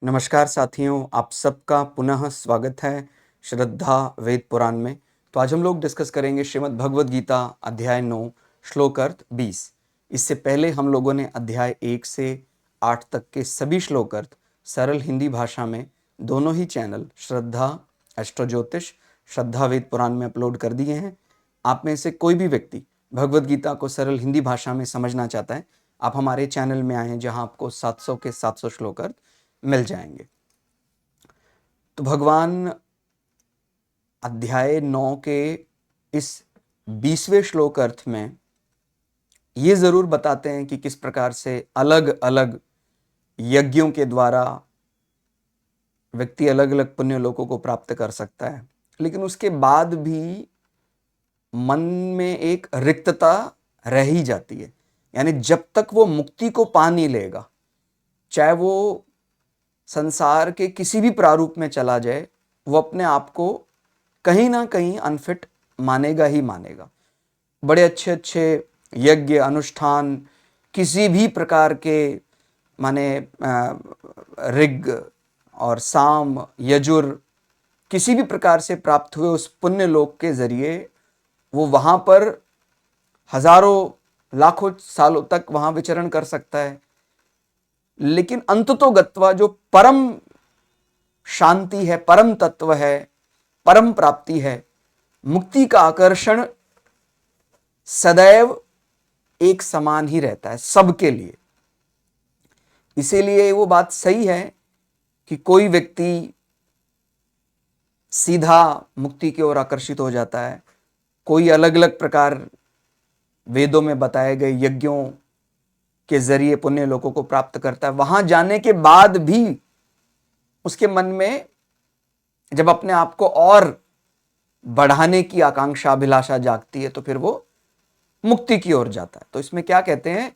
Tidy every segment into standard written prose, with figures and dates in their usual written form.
नमस्कार साथियों, आप सबका पुनः स्वागत है श्रद्धा वेद पुराण में। तो आज हम लोग डिस्कस करेंगे श्रीमद् भगवद गीता अध्याय 9 श्लोक अर्थ 20। इससे पहले हम लोगों ने अध्याय 1 से 8 तक के सभी श्लोक अर्थ सरल हिंदी भाषा में दोनों ही चैनल श्रद्धा एस्ट्रो ज्योतिष, श्रद्धा वेद पुराण में अपलोड कर दिए हैं। आप में से कोई भी व्यक्ति भगवद गीता को सरल हिंदी भाषा में समझना चाहता है, आप हमारे चैनल में आए हैं जहां आपको 700 के 700 श्लोक अर्थ मिल जाएंगे। तो भगवान अध्याय 9 के इस 20वें श्लोक अर्थ में ये जरूर बताते हैं कि किस प्रकार से अलग अलग यज्ञों के द्वारा व्यक्ति अलग अलग पुण्य लोकों को प्राप्त कर सकता है, लेकिन उसके बाद भी मन में एक रिक्तता रह ही जाती है। यानी जब तक वो मुक्ति को पा नहीं लेगा, चाहे वो संसार के किसी भी प्रारूप में चला जाए, वो अपने आप को कहीं ना कहीं अनफिट मानेगा ही मानेगा। बड़े अच्छे अच्छे यज्ञ अनुष्ठान किसी भी प्रकार के माने ऋग और साम यजुर किसी भी प्रकार से प्राप्त हुए उस पुण्य लोक के जरिए वो वहां पर हजारों लाखों सालों तक वहां विचरण कर सकता है, लेकिन अंततो गत्वा जो परम शांति है, परम तत्व है, परम प्राप्ति है, मुक्ति का आकर्षण सदैव एक समान ही रहता है सबके लिए। इसीलिए वो बात सही है कि कोई व्यक्ति सीधा मुक्ति की ओर आकर्षित हो जाता है, कोई अलग अलग प्रकार वेदों में बताए गए यज्ञों के जरिए पुण्य लोकों को प्राप्त करता है। वहां जाने के बाद भी उसके मन में जब अपने आप को और बढ़ाने की आकांक्षा अभिलाषा जागती है तो फिर वो मुक्ति की ओर जाता है। तो इसमें क्या कहते हैं,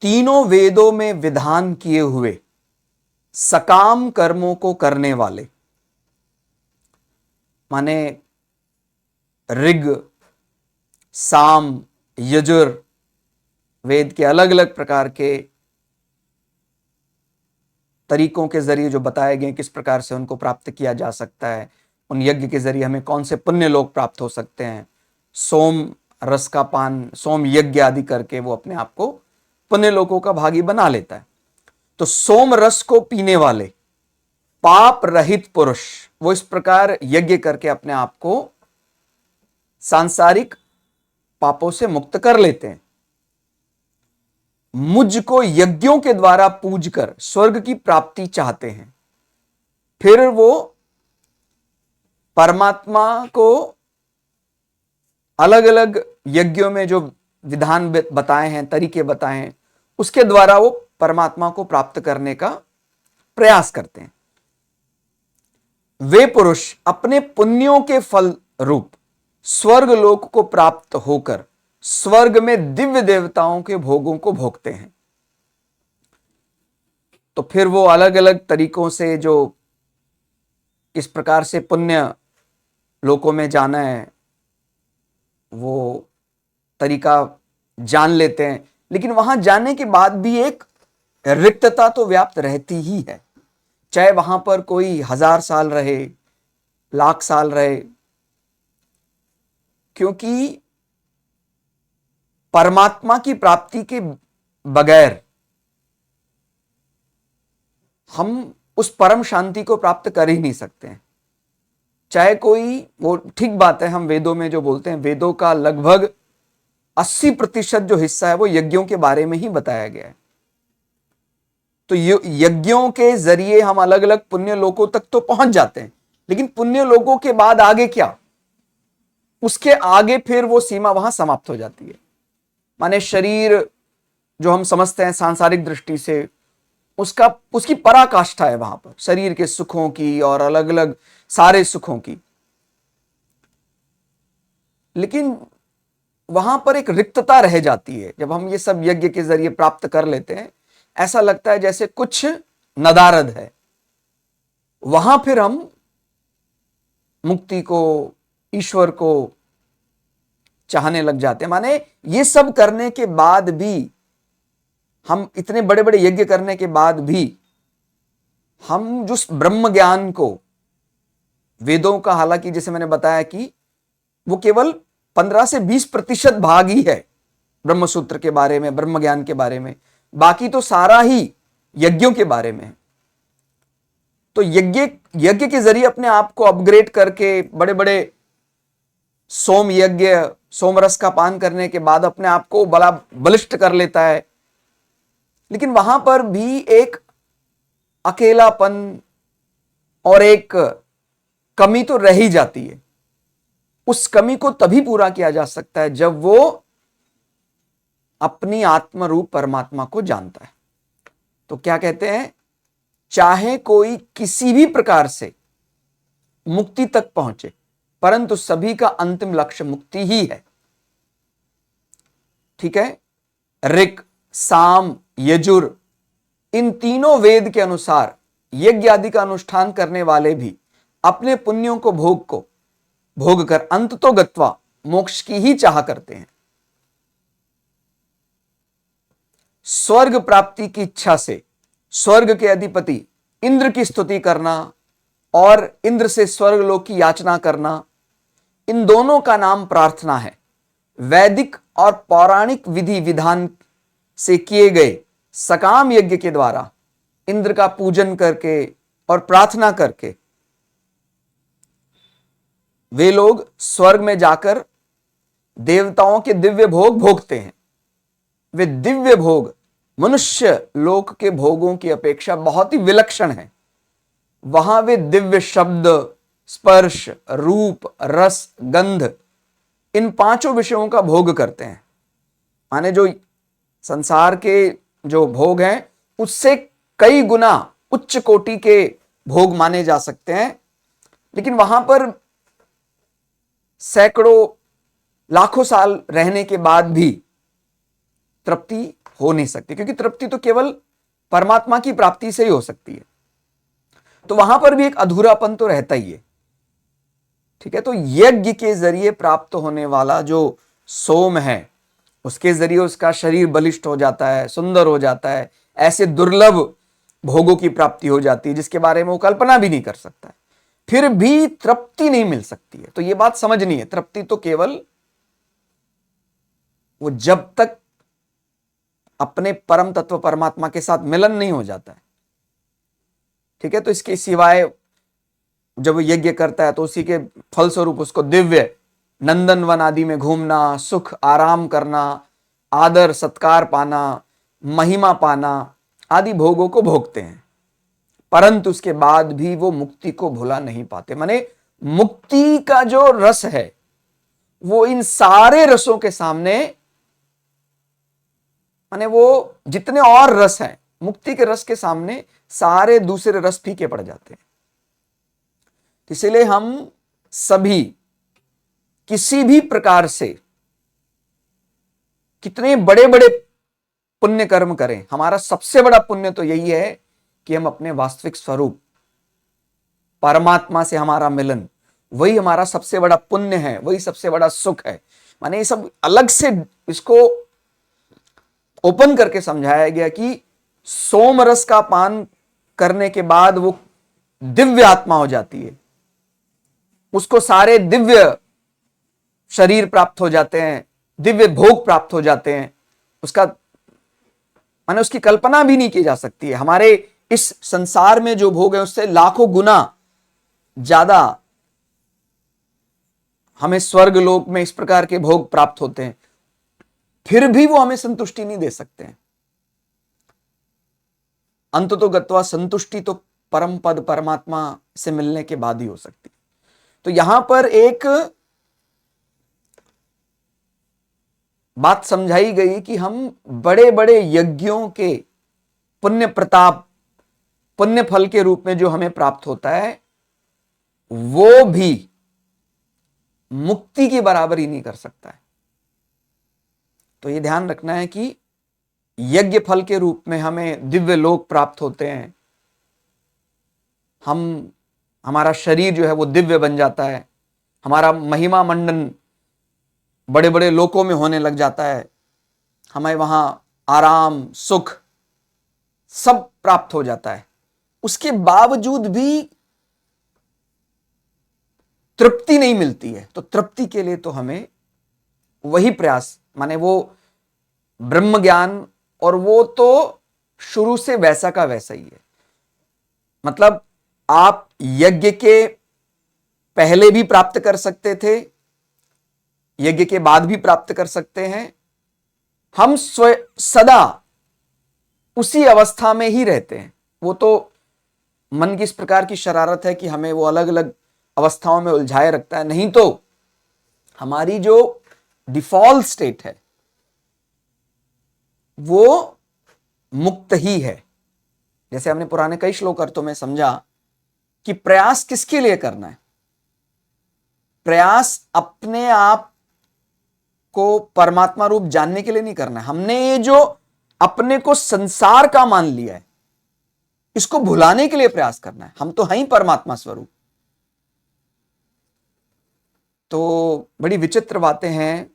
तीनों वेदों में विधान किए हुए सकाम कर्मों को करने वाले, माने ऋग साम यजुर वेद के अलग अलग प्रकार के तरीकों के जरिए जो बताए गए किस प्रकार से उनको प्राप्त किया जा सकता है, उन यज्ञ के जरिए हमें कौन से पुण्य लोक प्राप्त हो सकते हैं। सोम रस का पान, सोम यज्ञ आदि करके वो अपने आप को पुण्य लोकों का भागी बना लेता है। तो सोम रस को पीने वाले पाप रहित पुरुष वो इस प्रकार यज्ञ करके अपने आप को सांसारिक पापों से मुक्त कर लेते हैं। मुझको यज्ञों के द्वारा पूजकर स्वर्ग की प्राप्ति चाहते हैं, फिर वो परमात्मा को अलग अलग यज्ञों में जो विधान बताए हैं, तरीके बताए हैं, उसके द्वारा वो परमात्मा को प्राप्त करने का प्रयास करते हैं। वे पुरुष अपने पुण्यों के फल रूप स्वर्ग लोक को प्राप्त होकर स्वर्ग में दिव्य देवताओं के भोगों को भोगते हैं। तो फिर वो अलग अलग तरीकों से जो इस प्रकार से पुण्य लोकों में जाना है वो तरीका जान लेते हैं, लेकिन वहां जाने के बाद भी एक रिक्तता तो व्याप्त रहती ही है। चाहे वहां पर कोई 1000 साल रहे, लाख साल रहे, क्योंकि परमात्मा की प्राप्ति के बगैर हम उस परम शांति को प्राप्त कर ही नहीं सकते हैं। चाहे कोई, वो ठीक बात है, हम वेदों में जो बोलते हैं, वेदों का लगभग 80% जो हिस्सा है वो यज्ञों के बारे में ही बताया गया है। तो यज्ञों के जरिए हम अलग अलग पुण्य लोकों तक तो पहुंच जाते हैं, लेकिन पुण्य लोकों के बाद आगे क्या, उसके आगे फिर वो सीमा वहां समाप्त हो जाती है। माने शरीर जो हम समझते हैं सांसारिक दृष्टि से, उसकी पराकाष्ठा है वहां पर, शरीर के सुखों की और अलग अलग सारे सुखों की, लेकिन वहां पर एक रिक्तता रह जाती है। जब हम ये सब यज्ञ के जरिए प्राप्त कर लेते हैं, ऐसा लगता है जैसे कुछ नदारद है। वहां फिर हम मुक्ति को, ईश्वर को चाहने लग जाते हैं। माने ये सब करने के बाद भी, हम इतने बड़े बड़े यज्ञ करने के बाद भी हम जो ब्रह्म ज्ञान को, वेदों का हालांकि जैसे मैंने बताया कि वो केवल 15 से 20% भाग ही है ब्रह्म सूत्र के बारे में, ब्रह्म ज्ञान के बारे में, बाकी तो सारा ही यज्ञों के बारे में है। तो यज्ञ के जरिए अपने आप को अपग्रेड करके बड़े बड़े सोम यज्ञ, सोमरस का पान करने के बाद अपने आप को बड़ा बलिष्ठ कर लेता है, लेकिन वहां पर भी एक अकेलापन और एक कमी तो रह ही जाती है। उस कमी को तभी पूरा किया जा सकता है जब वो अपनी आत्म रूप परमात्मा को जानता है। तो क्या कहते हैं, चाहे कोई किसी भी प्रकार से मुक्ति तक पहुंचे, परंतु सभी का अंतिम लक्ष्य मुक्ति ही है। ठीक है, ऋक, साम, यजुर, इन तीनों वेद के अनुसार यज्ञ आदि का अनुष्ठान करने वाले भी अपने पुण्यों को भोग कर अंत तो गत्वा मोक्ष की ही चाह करते हैं। स्वर्ग प्राप्ति की इच्छा से स्वर्ग के अधिपति इंद्र की स्तुति करना और इंद्र से स्वर्ग लोक की याचना करना, इन दोनों का नाम प्रार्थना है। वैदिक और पौराणिक विधि विधान से किए गए सकाम यज्ञ के द्वारा इंद्र का पूजन करके और प्रार्थना करके वे लोग स्वर्ग में जाकर देवताओं के दिव्य भोग भोगते हैं। वे दिव्य भोग मनुष्य लोक के भोगों की अपेक्षा बहुत ही विलक्षण है। वहां वे दिव्य शब्द, स्पर्श, रूप, रस, गंध, इन पांचों विषयों का भोग करते हैं। माने जो संसार के जो भोग हैं उससे कई गुना उच्च कोटि के भोग माने जा सकते हैं, लेकिन वहां पर सैकड़ों लाखों साल रहने के बाद भी तृप्ति हो नहीं सकती, क्योंकि तृप्ति तो केवल परमात्मा की प्राप्ति से ही हो सकती है। तो वहां पर भी एक अधूरापन तो रहता ही है। ठीक है, तो यज्ञ के जरिए प्राप्त होने वाला जो सोम है, उसके जरिए उसका शरीर बलिष्ठ हो जाता है, सुंदर हो जाता है, ऐसे दुर्लभ भोगों की प्राप्ति हो जाती है जिसके बारे में वो कल्पना भी नहीं कर सकता है। फिर भी तृप्ति नहीं मिल सकती है। तो ये बात समझनी है, तृप्ति तो केवल वो जब तक अपने परम तत्व परमात्मा के साथ मिलन नहीं हो जाता है। ठीक है, तो इसके सिवाय जब वो यज्ञ करता है तो उसी के फलस्वरूप उसको दिव्य नंदनवन आदि में घूमना, सुख आराम करना, आदर सत्कार पाना, महिमा पाना आदि भोगों को भोगते हैं, परंतु उसके बाद भी वो मुक्ति को भुला नहीं पाते। माने मुक्ति का जो रस है वो इन सारे रसों के सामने, माने वो जितने और रस हैं मुक्ति के रस के सामने सारे दूसरे रस फीके पड़ जाते हैं। इसलिए हम सभी किसी भी प्रकार से कितने बड़े बड़े पुण्य कर्म करें, हमारा सबसे बड़ा पुण्य तो यही है कि हम अपने वास्तविक स्वरूप परमात्मा से हमारा मिलन, वही हमारा सबसे बड़ा पुण्य है, वही सबसे बड़ा सुख है। माने ये सब अलग से इसको ओपन करके समझाया गया कि सोम रस का पान करने के बाद वो दिव्य आत्मा हो जाती है, उसको सारे दिव्य शरीर प्राप्त हो जाते हैं, दिव्य भोग प्राप्त हो जाते हैं। उसका माने उसकी कल्पना भी नहीं की जा सकती है। हमारे इस संसार में जो भोग है उससे लाखों गुना ज्यादा हमें स्वर्ग लोक में इस प्रकार के भोग प्राप्त होते हैं, फिर भी वो हमें संतुष्टि नहीं दे सकते हैं। अंत तो गत्वा संतुष्टि तो परम पद परमात्मा से मिलने के बाद ही हो सकती है। तो यहां पर एक बात समझाई गई कि हम बड़े बड़े यज्ञों के पुण्य प्रताप, पुण्य फल के रूप में जो हमें प्राप्त होता है वो भी मुक्ति की बराबरी नहीं कर सकता है। तो ये ध्यान रखना है कि यज्ञ फल के रूप में हमें दिव्य लोक प्राप्त होते हैं, हमारा शरीर जो है वो दिव्य बन जाता है, हमारा महिमा मंडन बड़े बड़े लोकों में होने लग जाता है, हमें वहां आराम सुख सब प्राप्त हो जाता है। उसके बावजूद भी तृप्ति नहीं मिलती है, तो तृप्ति के लिए तो हमें वही प्रयास, माने वो ब्रह्म ज्ञान, और वो तो शुरू से वैसा का वैसा ही है। मतलब आप यज्ञ के पहले भी प्राप्त कर सकते थे, यज्ञ के बाद भी प्राप्त कर सकते हैं। हम सदा उसी अवस्था में ही रहते हैं। वो तो मन की इस प्रकार की शरारत है कि हमें वो अलग अलग अवस्थाओं में उलझाए रखता है, नहीं तो हमारी जो डिफॉल्ट स्टेट है वो मुक्त ही है। जैसे हमने पुराने कई श्लोक अर्थों में समझा कि प्रयास किसके लिए करना है? प्रयास अपने आप को परमात्मा रूप जानने के लिए नहीं करना है। हमने ये जो अपने को संसार का मान लिया है, इसको भुलाने के लिए प्रयास करना है। हम तो हैं ही परमात्मा स्वरूप। तो बड़ी विचित्र बातें हैं।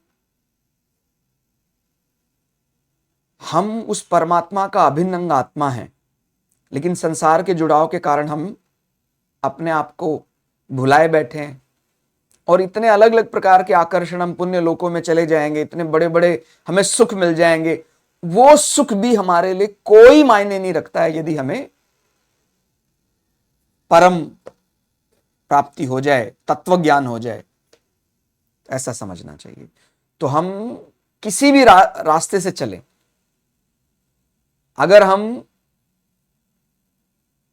हम उस परमात्मा का अभिन्न अंग आत्मा है, लेकिन संसार के जुड़ाव के कारण हम अपने आप को भुलाए बैठे हैं, और इतने अलग अलग प्रकार के आकर्षण, हम पुण्य लोकों में चले जाएंगे, इतने बड़े बड़े हमें सुख मिल जाएंगे, वो सुख भी हमारे लिए कोई मायने नहीं रखता है यदि हमें परम प्राप्ति हो जाए, तत्व ज्ञान हो जाए। ऐसा समझना चाहिए। तो हम किसी भी रास्ते से चलें, अगर हम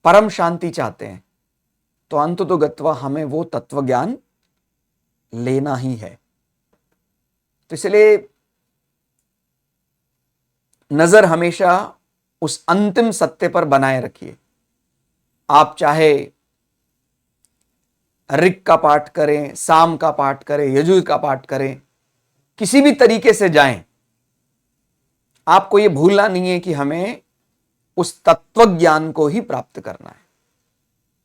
परम शांति चाहते हैं तो अंततोगत्वा हमें वो तत्व ज्ञान लेना ही है। तो इसलिए नजर हमेशा उस अंतिम सत्य पर बनाए रखिए। आप चाहे ऋग का पाठ करें, साम का पाठ करें, यजुर का पाठ करें, किसी भी तरीके से जाएं, आपको यह भूलना नहीं है कि हमें उस तत्व ज्ञान को ही प्राप्त करना है।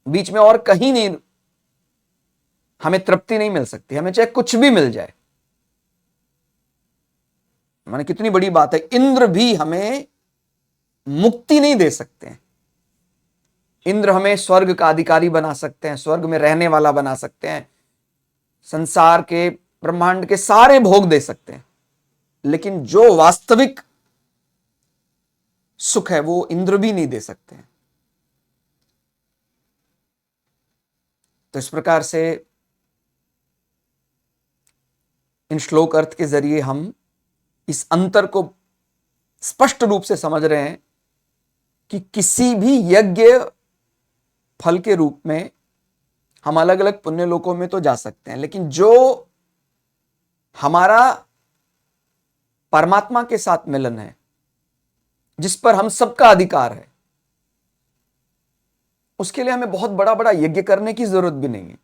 बीच में और कहीं नहीं हमें तृप्ति नहीं मिल सकती, हमें चाहे कुछ भी मिल जाए। माने कितनी बड़ी बात है, इंद्र भी हमें मुक्ति नहीं दे सकते हैं। इंद्र हमें स्वर्ग का अधिकारी बना सकते हैं, स्वर्ग में रहने वाला बना सकते हैं, संसार के ब्रह्मांड के सारे भोग दे सकते हैं, लेकिन जो वास्तविक सुख है वो इंद्र भी नहीं दे सकते हैं। तो इस प्रकार से इन श्लोक अर्थ के जरिए हम इस अंतर को स्पष्ट रूप से समझ रहे हैं कि किसी भी यज्ञ फल के रूप में हम अलग अलग पुण्य लोकों में तो जा सकते हैं, लेकिन जो हमारा परमात्मा के साथ मिलन है, जिस पर हम सबका अधिकार है, उसके लिए हमें बहुत बड़ा बड़ा यज्ञ करने की जरूरत भी नहीं है।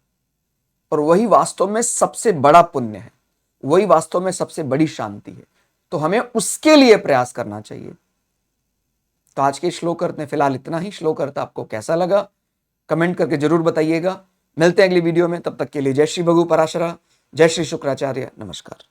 और वही वास्तव में सबसे बड़ा पुण्य है, वही वास्तव में सबसे बड़ी शांति है। तो हमें उसके लिए प्रयास करना चाहिए। तो आज के श्लोक अर्थ में फिलहाल इतना ही। श्लोक अर्थ आपको कैसा लगा कमेंट करके जरूर बताइएगा। मिलते हैं अगली वीडियो में, तब तक के लिए जय श्री भगु पराशरा, जय श्री शुक्राचार्य, नमस्कार।